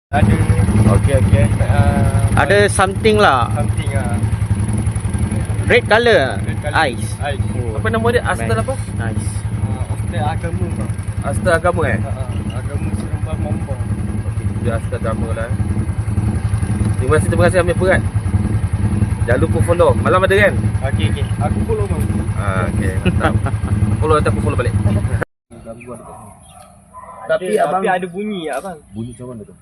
Ada. Okey. Ada something lah. Something lah. Red colour. Red colour. Ice. Oh. Apa nama dia? Asta apa? Nice. Asta agama bang. Asta agama Agama Seremban Mombong. Okey, dia asta agama lah. Terima kasih ambil peran. Jangan lupa follow. Malam ada kan? Okey. Aku follow bang. Okey, mantap. Follow nanti aku follow balik. Gangguan dekat sini. Tapi abang ada bunyi ya bang. Bunyi macam mana tu?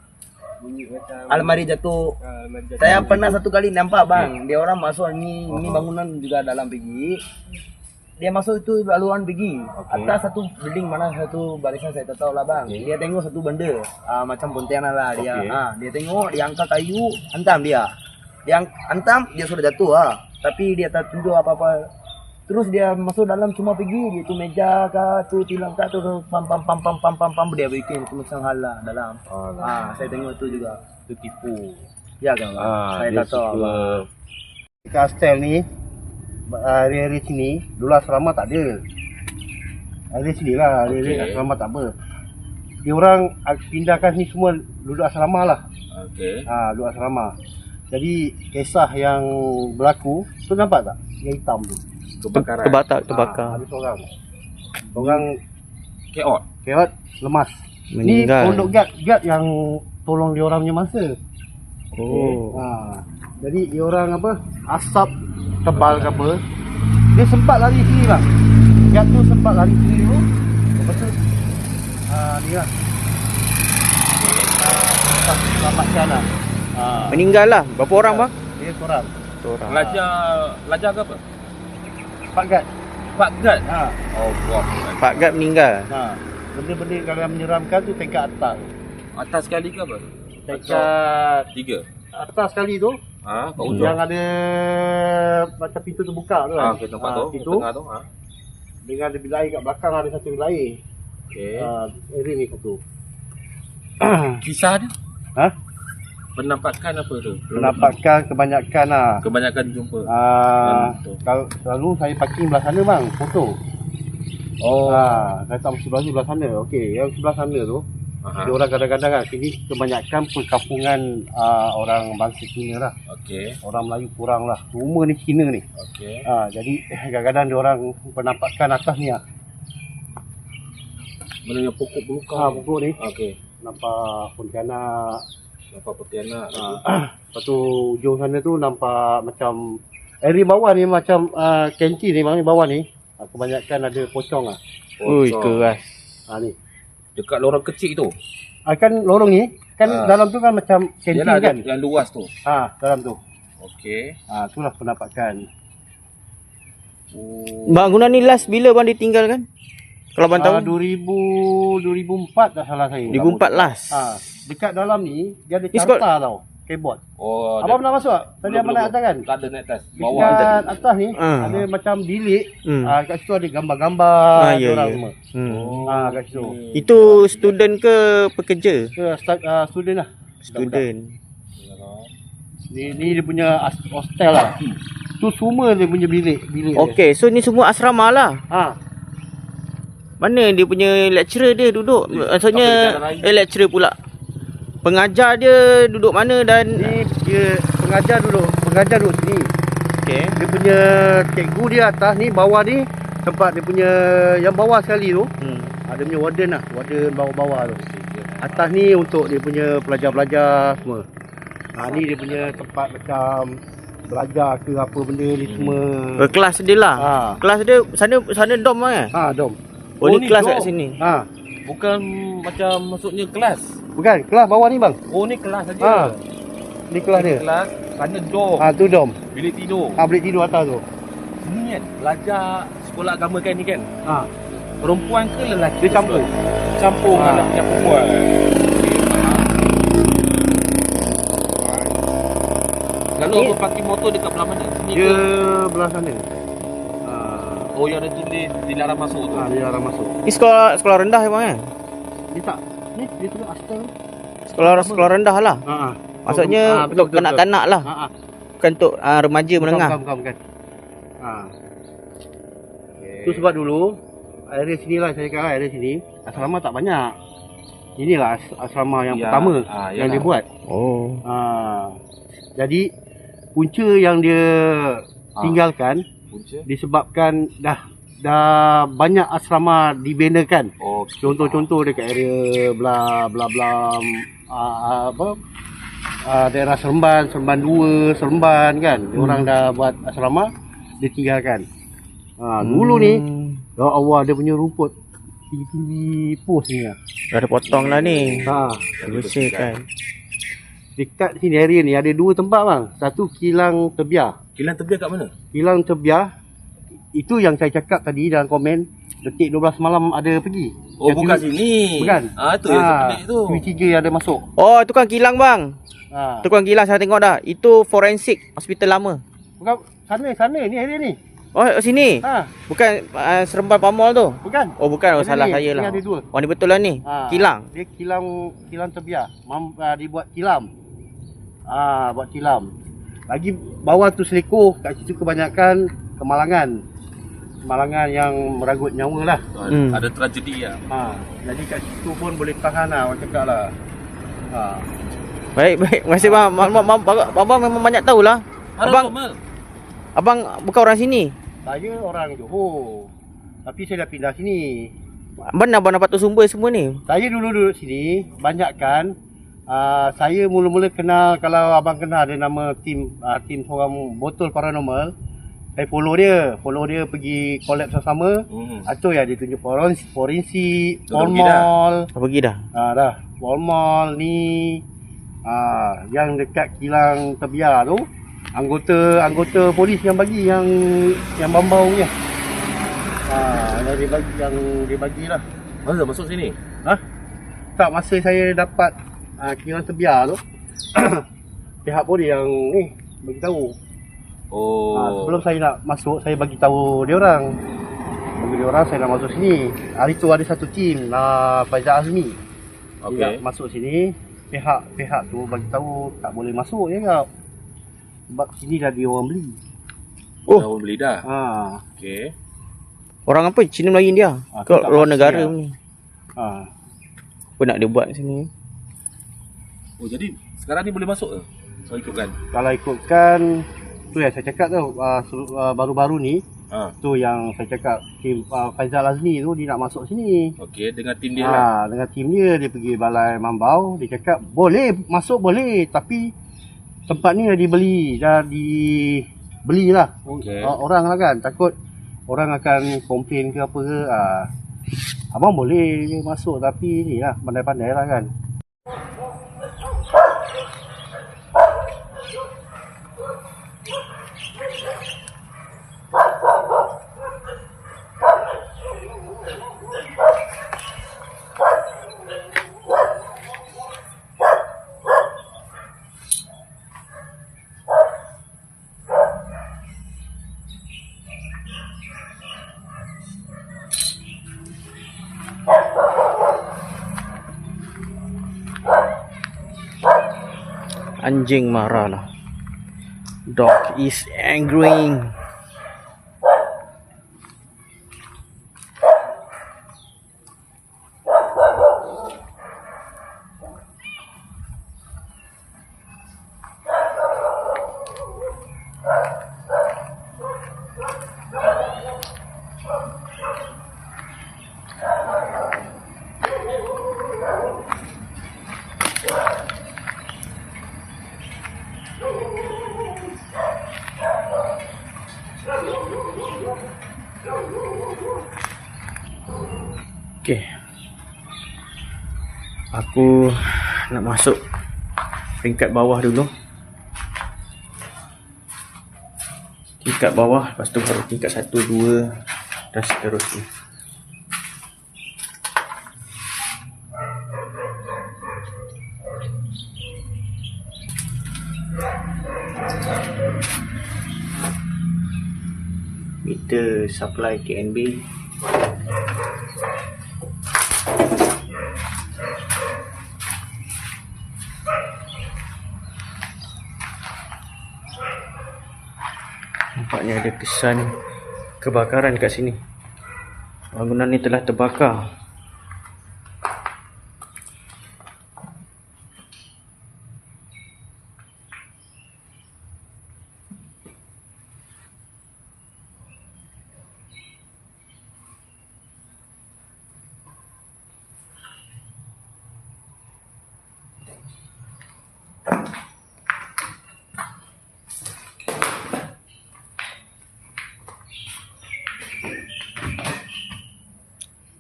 Bunyi macam almari jatuh. macam Saya pernah satu kali nampak bang, dia orang masuk ini bangunan juga dalam pergi. Dia masuk itu laluan pergi. Atas satu building mana satu barisan saya tak tahu lah bang. Dia tengok satu benda macam pontianak lah dia. Dia tengok dia angkat kayu, hantam dia. Dia hantam dia sudah jatuh Tapi dia tak tunjuk apa-apa. Terus dia masuk dalam cuma pergi dia tu meja kah tu tilam kah tu pam dia bikin tu macam hal lah dalam. Saya tengok itu juga. Itu tipu. Ya kan bang. Saya tak tahu abang. Kastel ni area sini dulu asrama tak ada. Area sini lah, area asrama tak apa. Dia orang pindahkan ni semua duduk asrama lah. Okey. Duduk asrama. Jadi kisah yang berlaku tu nampak tak? Yang hitam tu. Kebakaran. Terbakar. Ada seorang keot lemas. Meninggal. Ni pondok guard yang tolong dia orang punya masa. Jadi dia orang apa? Asap tebal ke apa? Dia sempat lari sini bang. Guard tu sempat lari sini dulu. Lepas tu ni lah. Selamatkan lah. Meninggal lah. Berapa orang bang? Dia seorang. Pelajar ke apa? Pak guard. Pak Gad. Oh, wah. Pak Gad meninggal. Benda-benda kalau yang menyeramkan tu tingkat atas. Atas sekali ke apa? Tingkat 3. atas sekali tu. Kat ujung. Yang ada macam pintu terbuka tu kan. Okey, tempat tu. Itu Tengah tu. dengan ada bilik air kat belakang, ada satu bilik air. Okey. Area ni satu. Kisah dia? Penampakan apa tu? Penampakan kebanyakan lah. Kebanyakan jumpa. Kalau selalu saya parking belah sana bang, foto. Saya tak mesti baju belah sana. Okey, yang sebelah sana tu. Dia orang kadang-kadang kan sini kebanyakan perkampungan orang bangsa Cina lah. Okey. Orang Melayu kurang lah. Rumah ni Cina ni. Okey. Jadi kadang-kadang dia orang penampakan atas ni lah. Mana yang pokok belukar? Pokok ni. Okey. Nampak pontianak. Nampak pontianak. Lepas tu ujung sana tu nampak macam area bawah ni macam kantin ni bang, bawah ni kebanyakan ada pocong lah. Ui, keras. Ni. Dekat lorong kecil tu. Kan lorong ni kan dalam tu kan macam kantin kan. Yang luas tu. Dalam tu. Okey. Itulah penampakan. Bangunan ni last bila bang ditinggalkan? Kalau bang tahu? 2004 tak salah saya. 2004 last. Dekat dalam ni dia ada It's carta tau. Keyboard. Abang pernah masuk tak? Tadi abang naik atas kan? Tak ada naik atas. Dekat atas ni ada macam bilik. Kat situ ada gambar-gambar orang semua. Kat situ. Itu student ke pekerja? Student lah. Student. Ni dia punya hostel lah. Tu semua dia punya bilik. Okey, so ni semua asrama lah. Mana dia punya lecturer dia duduk? Maksudnya lecturer pula. Pengajar dia duduk mana dan ni dia pengajar duduk sini. Okey. Dia punya cikgu dia atas ni, bawah ni tempat dia punya yang bawah sekali tu. Dia punya warden lah, warden bawah-bawah tu. Atas ni untuk dia punya pelajar-pelajar semua. Ni dia punya tempat macam belajar ke apa benda ni semua. Kelas dia lah. Kelas dia sana dom kan? Dom. Oh, ni kelas kat sini. Bukan macam maksudnya kelas. Bukan, kelas bawah ni bang. Oh, ni kelas saja. Ni kelas dia. Kelas, sana dom. Tu dom. Bilik tidur. Bilik tidur atas tu. Ni kan belajar sekolah agama kan ni kan? Perempuan ke lelaki? Dia campur. Campur dengan lelaki dan perempuan. Kau parking motor dekat belah mana? Sini Dia ke? belah sana. Oh, yang ada tulis dilarang masuk tu. Dia arah masuk. Ni sekolah rendah bang kan? Dia tak. Ni dia tulis asal. Sekolah rendah lah. Maksudnya untuk kanak-kanak lah. Bukan untuk remaja menengah. Bukan. Tu sebab dulu area sini lah saya cakap, area sini asrama tak banyak. Inilah asrama yang pertama yang dia buat. Oh. Jadi punca yang dia tinggalkan disebabkan dah banyak asrama dibenakan. Contoh-contoh dekat area belah daerah Seremban 2, Seremban kan. Orang dah buat asrama, dia tinggalkan. Dulu ni ya Allah, dia punya rumput tinggi-tinggi pos ni lah. Dah ada potong lah ni. Bersihkan. Dekat sini area ni ada 2 tempat bang. Satu kilang Tebiah. Kilang Tebiah kat mana? Kilang Tebiah itu yang saya cakap tadi dalam komen, detik 12 malam ada pergi. Oh, yang bukan sini. Bukan. Itu yang sepelik tu. TV3 ada masuk. Oh, tukang kilang bang. Tukang kilang saya tengok dah. Itu forensik hospital lama. Bukan sana ni area ni. Oh, sini. Bukan Seremban Pamol tu. Bukan. Oh, bukan. Oh, Ada salah ni, saya ni lah. ada 2. Oh, ni betul lah ni. Kilang. Dia kilang Tebiah. Dibuat tilam. Buat tilam. Lagi bawah tu Seleko, kat situ kebanyakan kemalangan yang meragut nyawa lah. Ada tragedi lah. Jadi kat situ pun boleh tahan lah, orang cakap lah. Baik. Terima kasih bang. Abang memang banyak tahulah. Abang bukan orang sini. Saya orang Johor. Tapi saya dah pindah sini. Mana abang dapat tu sumber semua ni? Saya dulu duduk sini, banyakkan saya mula-mula kenal, kalau abang kenal ada nama tim seorang botol paranormal. Saya follow dia pergi collab sama-sama. Itu ya dia tunjuk forensik, formal. Pergi dah. Dah. Formal ni yang dekat kilang Tebiah tu, anggota polis yang bagi yang bambau ni. Yang dia bagilah. Masa masuk sini? Tak, masa saya dapat kilang Tebiah tu pihak polis yang ni bagi tahu. Sebelum saya nak masuk, saya bagi tahu dia orang. Saya nak masuk sini. Hari tu ada satu tim Faizal Azmi. Dia masuk sini, pihak tu bagi tahu tak boleh masuk je kau. Sebab sini dah dia orang beli. Orang beli dah. Okey. Orang apa? Cina Melayu India. Ke luar negara ni. Apa nak dia buat sini? Oh, jadi sekarang ni boleh masuk ke? Kalau ikutkan? Kalau ikutkan tu yang saya cakap tu, baru-baru ni tu yang saya cakap tim Faizal Azmi tu dia nak masuk sini. Okey, dengan tim dia lah. Dengan tim dia pergi Balai Mambau, dia cakap boleh masuk, boleh, tapi tempat ni dah dibeli lah. Orang lah kan, takut orang akan komplain ke apa ke. Abang boleh je masuk, tapi ni lah pandai-pandai lah kan. Anjing marah lah. Dog is angry. Okey. Aku nak masuk tingkat bawah dulu. Tingkat bawah, lepas tu baru tingkat 1, 2 dan seterusnya. Meter supply KNB. Nampaknya ada kesan kebakaran kat sini. Bangunan ni telah terbakar.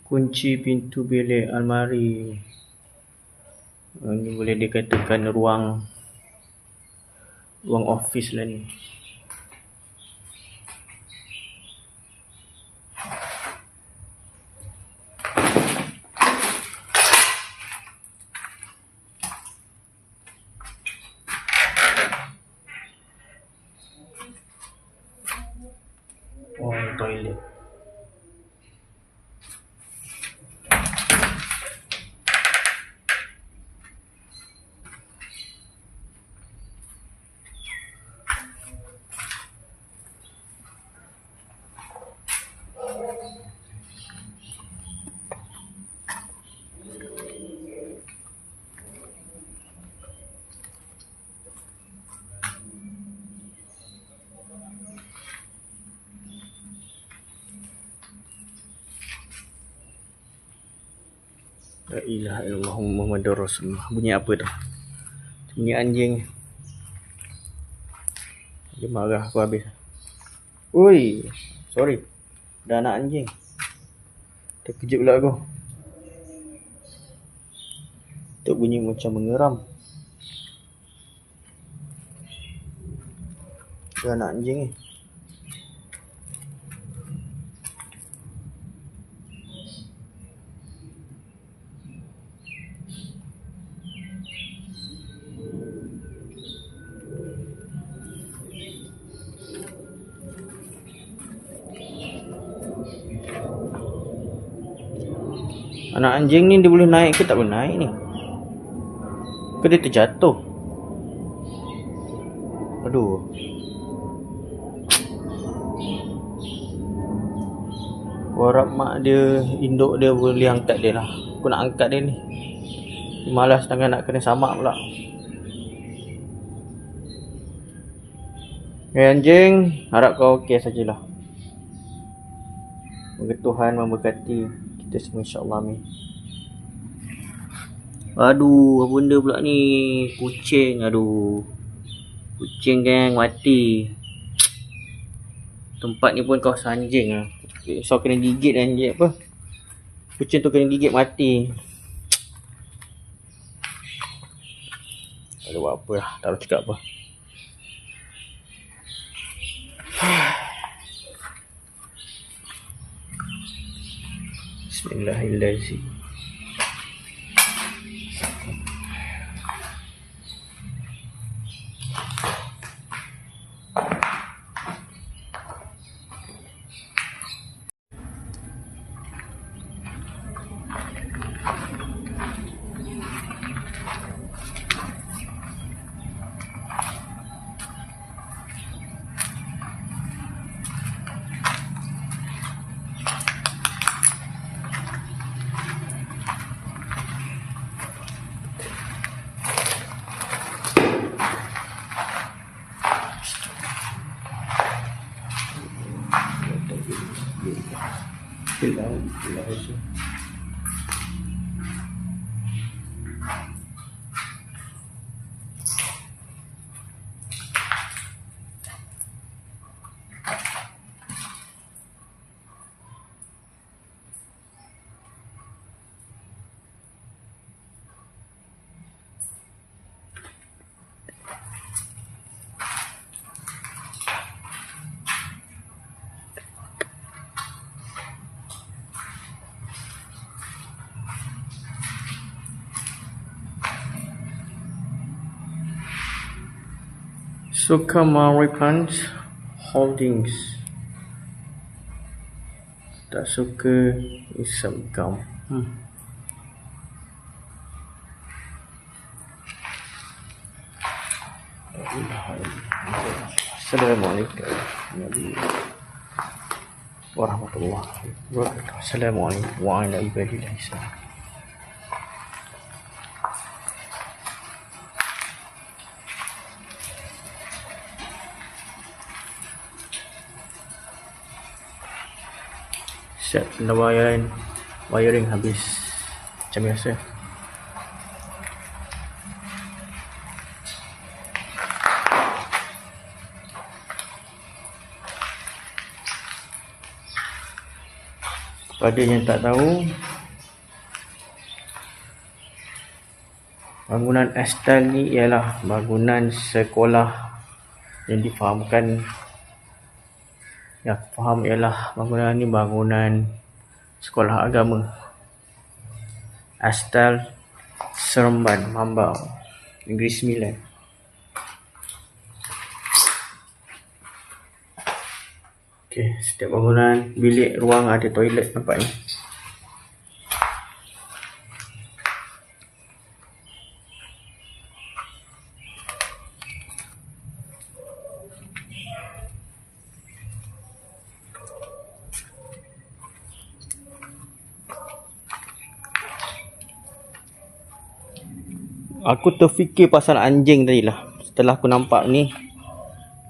Kunci pintu bilik almari. Ini boleh dikatakan ruang office lah ni. Oh, toilet. La ilaha illallah Muhammadur Rasulullah. Bunyi apa tu? Bunyi anjing. Dia marah aku habis. Oi, sorry. Dah anak anjing. Terkejut pula aku. Tu bunyi macam mengeram. Dah anak anjing ni. Anak anjing ni dia boleh naik ke tak boleh naik ni? Ke dia terjatuh? Aduh. Aku harap mak dia, induk dia boleh angkat dia lah. Aku nak angkat dia ni. Dia malas tangan nak kena samak pula. Anjing, harap kau okey sajalah. Moga Tuhan memberkati kita semua, insyaAllah. Amin. Aduh, apa benda pula ni? Kucing, aduh. Kucing geng, mati. Tempat ni pun kawasan anjing lah. So kena gigit anjing apa? Kucing tu kena gigit mati. Tak ada buat apa lah, tak ada cakap apa. Bismillahirrahmanirrahim. Sukamaripan Holdings. tak suka isap gam. Assalamualaikum warahmatullahi wabarakatuh. Assalamualaikum warahmatullahi wabarakatuh. Set wiring habis macam biasa. Pada yang tak tahu, bangunan Astal ni ialah bangunan sekolah yang difahamkan. Yang aku faham ialah bangunan ni bangunan sekolah agama. Astal Seremban Mambau, Negeri Sembilan. Okey, setiap bangunan bilik ruang ada toilet nampaknya. Aku terfikir pasal anjing tadi lah. Setelah aku nampak ni,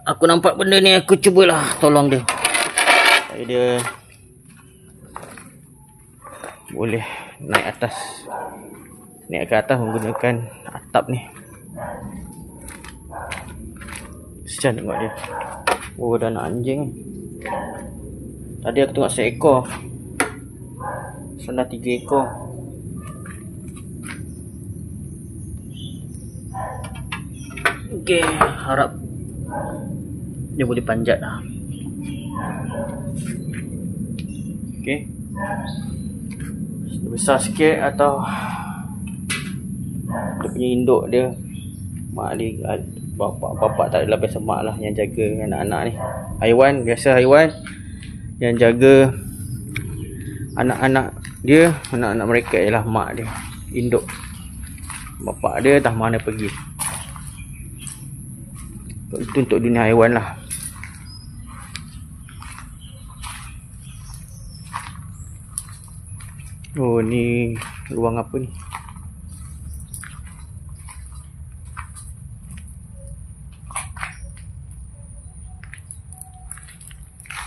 aku nampak benda ni, aku cubalah tolong dia. Supaya dia boleh naik atas. Naik ke atas menggunakan atap ni. Kesian tengok dia. Oh, dah nak anjing. Tadi aku tengok seekor. Sebenarnya 3 ekor. Okey, harap dia boleh panjat lah. Okey. Besar sikit atau dia punya induk dia, mak dia, bapak tak adalah, biasa mak lah yang jaga anak-anak ni. Haiwan, biasa haiwan yang jaga anak-anak dia, anak-anak mereka ialah mak dia, induk. Bapak dia entah mana pergi. Itu untuk dunia haiwan lah. Oh, ni ruang apa ni?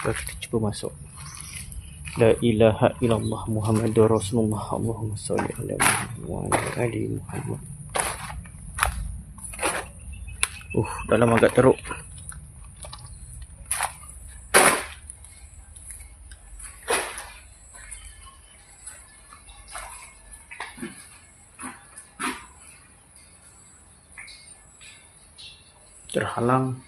Kita cuba masuk. La ilaha illallah Muhammadur Rasulullah. Allahumma shalli ala Muhammad wa ala ali Muhammad. Dalam agak teruk. Terhalang.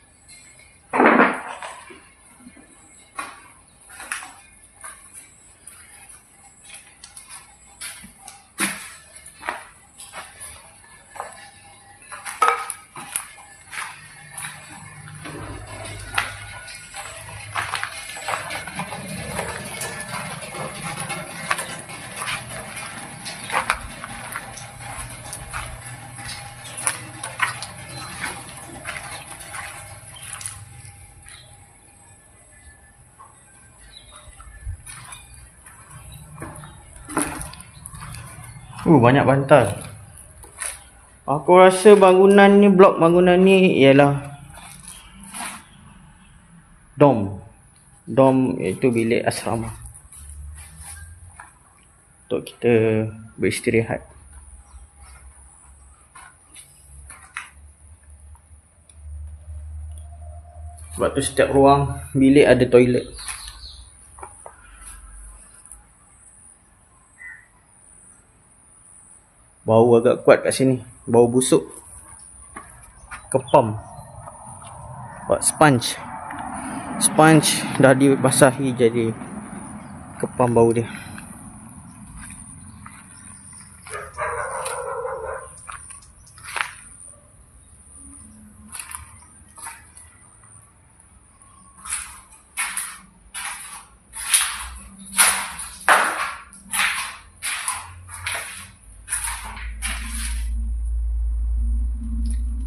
Banyak bantal. Aku rasa bangunan ni, blok bangunan ni ialah dom. Dom iaitu bilik asrama untuk kita beristirahat. Sebab tu setiap ruang bilik ada toilet. Bau agak kuat kat sini. Bau busuk. Kepam. Buat sponge. Sponge dah dibasahi jadi kepam bau dia.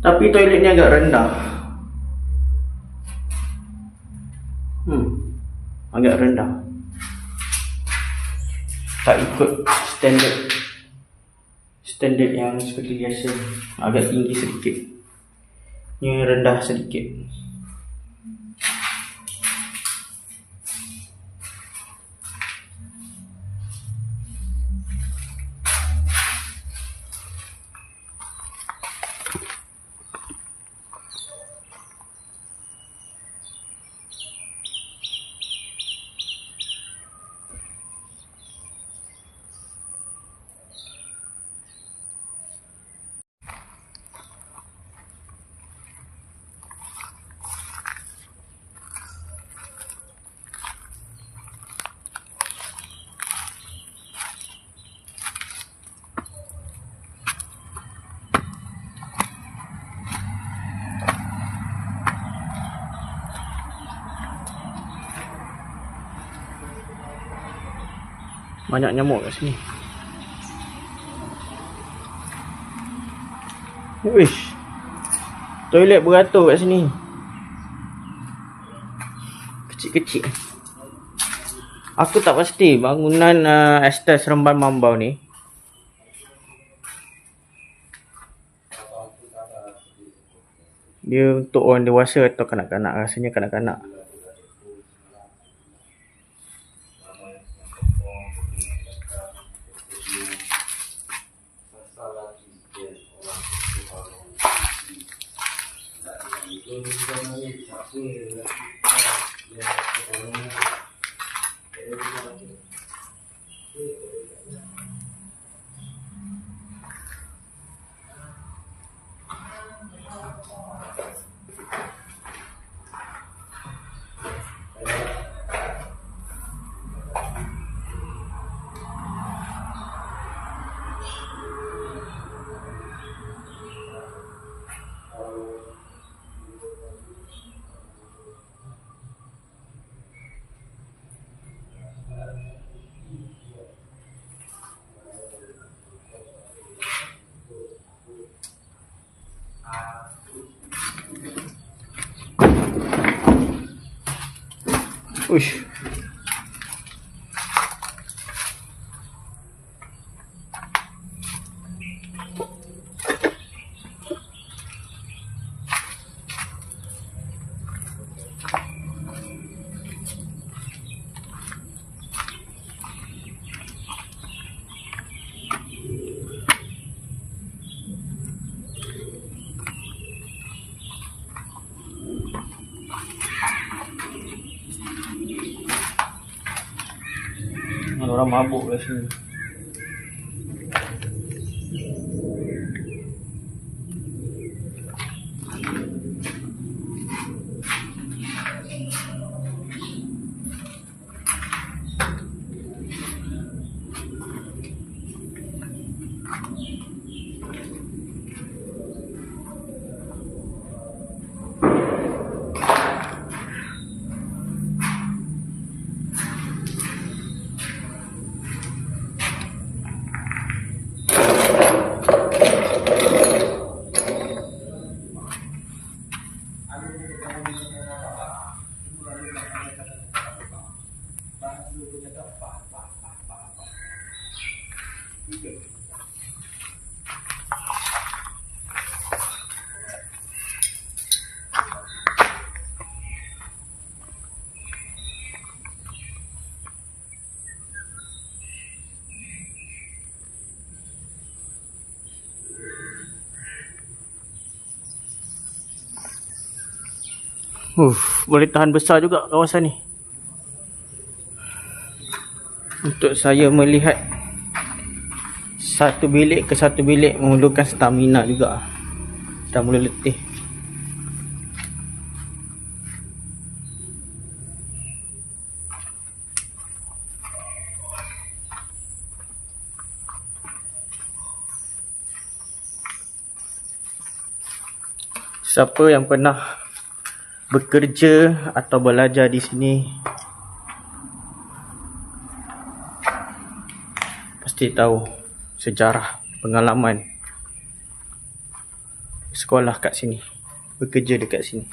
Tapi toilet ni agak rendah. Agak rendah. Tak ikut standard yang seperti biasa. Agak tinggi sedikit. Ni rendah sedikit. Banyak nyamuk kat sini. Wish. Toilet beratur kat sini. Kecil-kecil. Aku tak pasti bangunan Estes Seremban Mambau ni dia untuk orang dewasa atau kanak-kanak. Rasanya kanak-kanak. Uish. Orang mabuk kat sini. Boleh tahan besar juga kawasan ni. Untuk saya melihat satu bilik ke satu bilik memerlukan stamina juga. Dah mula letih. Siapa yang pernah bekerja atau belajar di sini pasti tahu sejarah, pengalaman sekolah kat sini, bekerja dekat sini.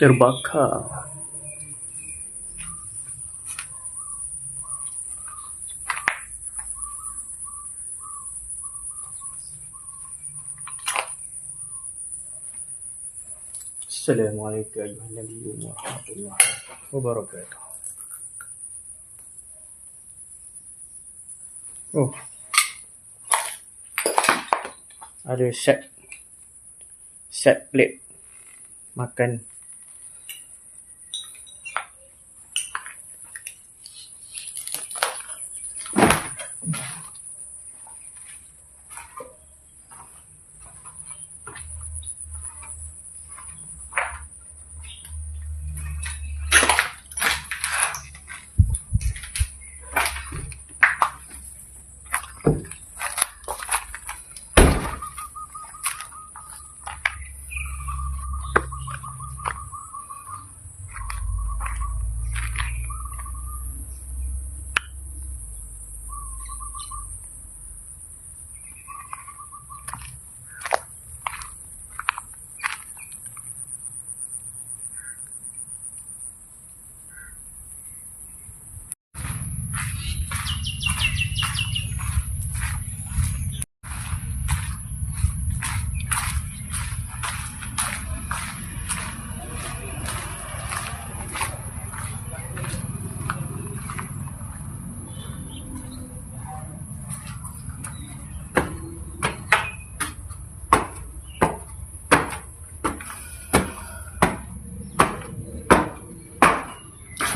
Terbakar. Assalamualaikum warahmatullahi wabarakatuh. Oh, ada set plate makan.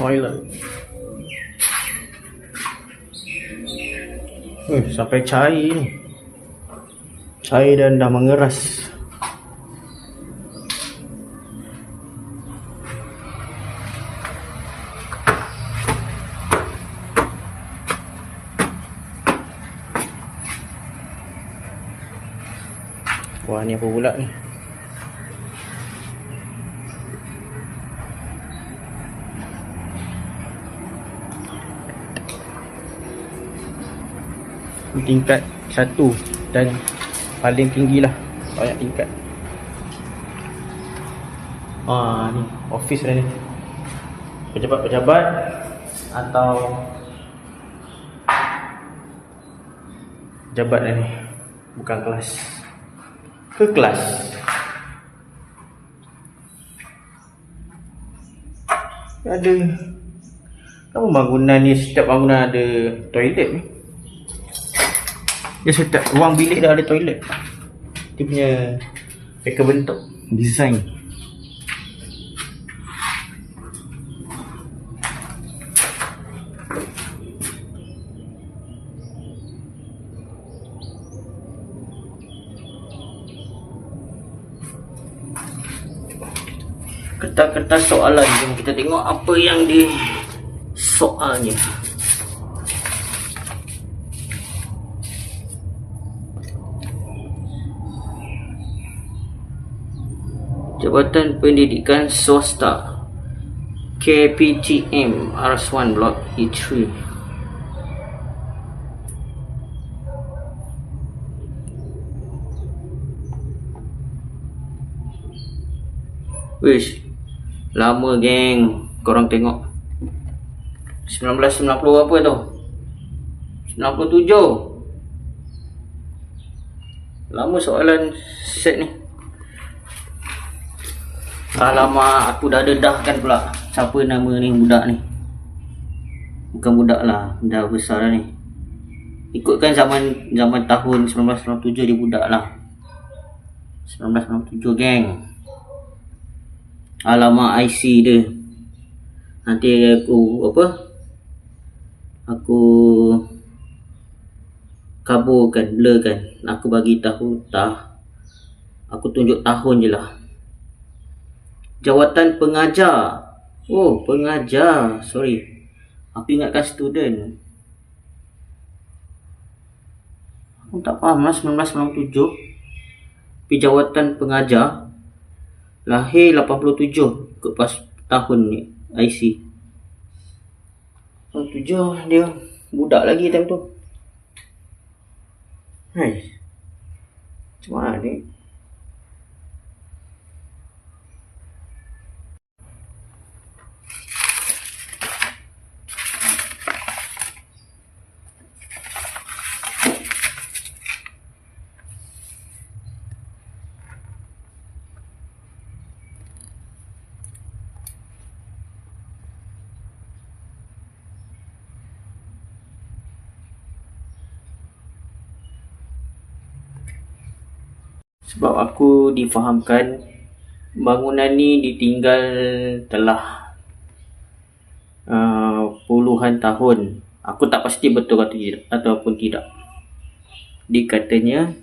Toilet. Sampai cair ni. Cair dan dah mengeras. Wah, ni apa pula ni? Tingkat 1 dan paling tinggi lah, banyak tingkat. Ni office dah ni, pejabat-pejabat atau pejabat dah ni, bukan kelas. Ke kelas? Ada apa bangunan ni, setiap bangunan ada toilet ni. Dia setiap ruang bilik dah ada toilet. Dia punya reka bentuk, design. Kertas-kertas soalan. Jom kita tengok apa yang di soalnya. Jabatan Pendidikan Swasta KPTM RS1 Blok E3. Wish, lama geng. Korang tengok 1990 apa tu, 97. Lama soalan set ni. Alamak, aku dah dedahkan pula siapa nama ni budak ni. Bukan budak lah, dah besar dah ni. Ikutkan zaman tahun 1997 dia budak lah. 1997 geng. Alamat IC dia. Nanti aku kaburkan, blurkan. Aku bagi tahu aku tunjuk tahun je lah. Jawatan pengajar. Oh, pengajar. Sorry, aku ingatkan student. Aku tak faham lah 1997. Tapi jawatan pengajar. Lahir 87 ke pas tahun ni IC. 87 dia budak lagi time tu. Hai. Macam mana ni? Sebab aku difahamkan bangunan ni ditinggal telah puluhan tahun. Aku tak pasti betul ataupun tidak. Dikatanya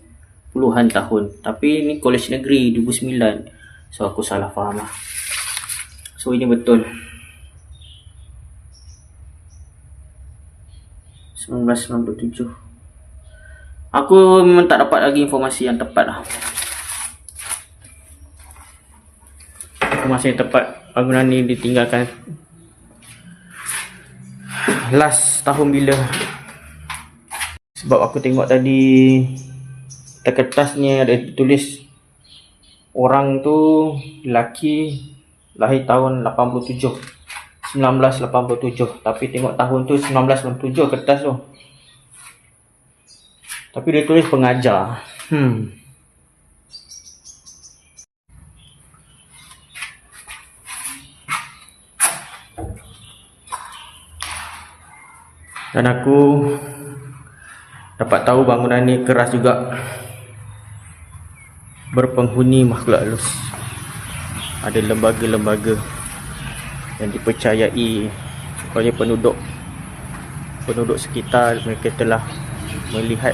puluhan tahun. Tapi ni Kolej Negeri 2009. So aku salah faham lah. So ini betul. 1997. Aku memang tak dapat lagi informasi yang tepat lah. Informasi yang tepat, bangunan ni ditinggalkan last tahun bila. Sebab aku tengok tadi kertasnya ada tulis orang tu lelaki lahir tahun 1987. Tapi tengok tahun tu 1997 kertas tu. Tapi dia tulis pengajar. Dan aku dapat tahu bangunan ni keras juga. Berpenghuni makhluk halus. Ada lembaga-lembaga yang dipercayai oleh penduduk sekitar. Mereka telah melihat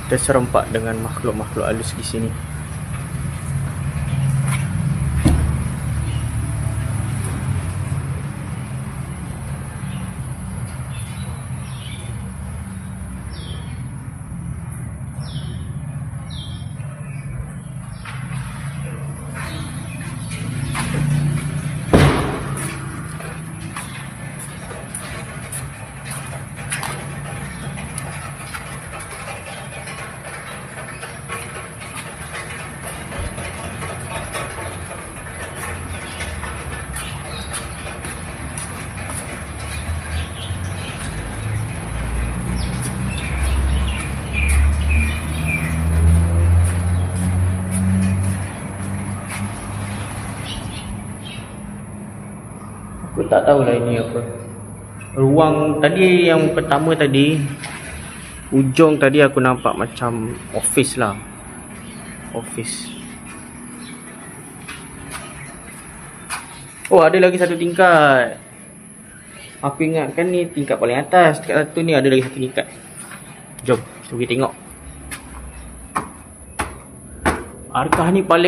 terserempak dengan makhluk-makhluk halus di sini. Aku tak tahulah ini apa. Ruang tadi yang pertama tadi, ujung tadi aku nampak macam office lah. Office. Oh, ada lagi satu tingkat. Aku ingatkan ni tingkat paling atas. Tingkat satu ni ada lagi satu tingkat. Jom, pergi tengok. Adakah ni paling